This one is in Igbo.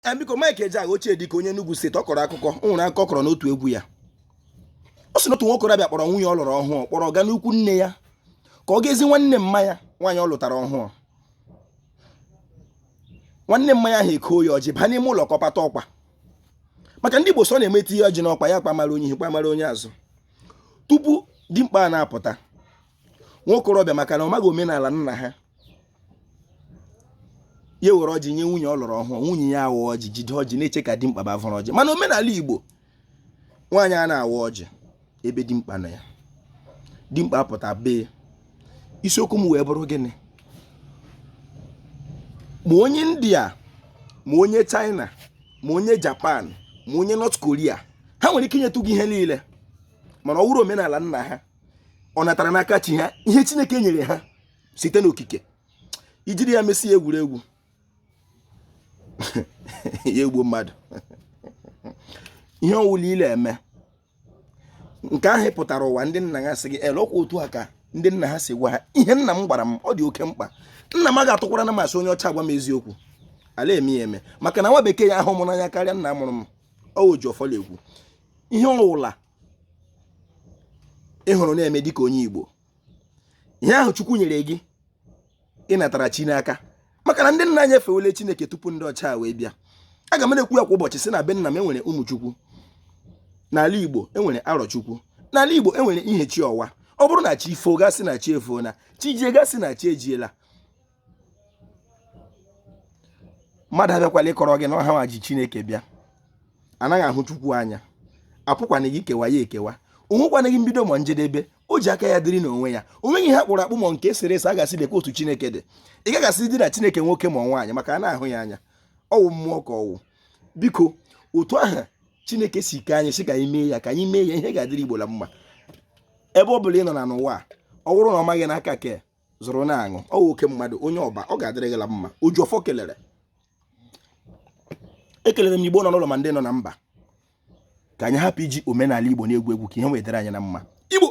biko Mike Ejeagha ochie dịka onye Enugu steeti ọ kọrọ akụkọ o nwere akụkọ kọrọ n'otu egwu ya ọ sị na otu nwoke ọbịa kpọrọ nwunye ọ lụrụ ọhụụ kpọrọ ọga n'ukwu nne ya ka ọ ga-ezi nwanne mma ya nwaanyị ọ lụtara ọhụụ nwanne mma ya ahụ eko ya ọjị baa n'ime ụlọ kọpata ọkwa maka ndị Igbo sọ na-emeti ihe ọjị n'ọkwa ya kpamara onye ihe kpamara onye azụ tupu dimkpa na-apụta nwokorobịa maka na ọ maghị omenala nna ha ya were ọjị nye nwunye ọ lụrụ ọhụụ nwunye ya awa ọjị jide ọjị na-eche ka dimkpa bavọrọ ọjị mana omenala Igbo nwaanyị a na-awa ọjị ebe dimkpa nọ ya dimkpa apụta bee isiokwu m wee bụrụ gịnị ma onye India ma onye China ma onye Japan ma onye North Korea ha nwere ike inyetụ gị ihe niile mana ọ wụrụ omenala nna ha ọ natara n'aka chi ha ihe Chineke nyere ha site n'okike ijiri ya mesi egwuregwu ya egbuo mmadụ ihe ọwụla ile eme nke ahụ pụtara ụwa ndị nna ha sị gị ọkwa otu a ka ndị nna ha si gwa ha ihe nna m gwara m ọ dị oke mkpa nna m ga-atụkwara na masị onye ọcha agwa m eziokwu ala eme ya eme maka na nwa bekee ya ahụ m n'anya karịa nna mụrụ m o ji ọfọla egwu ihe ọwụla ịhụrụ na-eme dịka onye Igbo ihe ahụ Chukwu nyere gị ịnatara chi n'aka maka na ndị nna anyị efewele Chineke tupu ndị ọcha wee bịa aga m na-ekwu ya kwa ụbọchị si na be nna m enwere ụmụ Chukwu n'ala Igbo enwere arọ Chukwu n'ala Igbo enwere ihe chi ọwa ọ bụrụ na chi ifo gasị na chi efo na chi jie gasị na chi ejiela mmadụ abịakwala ịkọrọ gị na ọha nwa ji Chineke bịa anaghị ahụ Chukwu anya apụkwana gị kewa ya ekewa onwekwana gị mbido ma njedebe o ji aka ya dịrị n'onwe ya onweghị ha kpụrụ akpụ ma nke eserese a gasị dịka otu Chineke dị ị gaghasị dị na Chineke nwoke ma nwaanyị maka a na-ahụ ya anya ọwụ mmụọ ka ọwụ biko otu aha Chineke si ike anyị sị ka anyị mee ya ka anyị mee ya ihe ga-adịrị Igbo la mma ebe ọ bụla ị nọ na n'ụwa ọ bụrụ na ọ maghị n'aka ke zụrụ na-aṅụ ọ oke mmadụ onye ọba ọ ga-adịrị gị la mma oju ọfọ kelere ekelere m Igbo nọ n'ụlọ ma ndị nọ na mba ka anyị hapụ iji omenala Igbo na-egwu egwu ka ihe wetara anyị na mma Igbo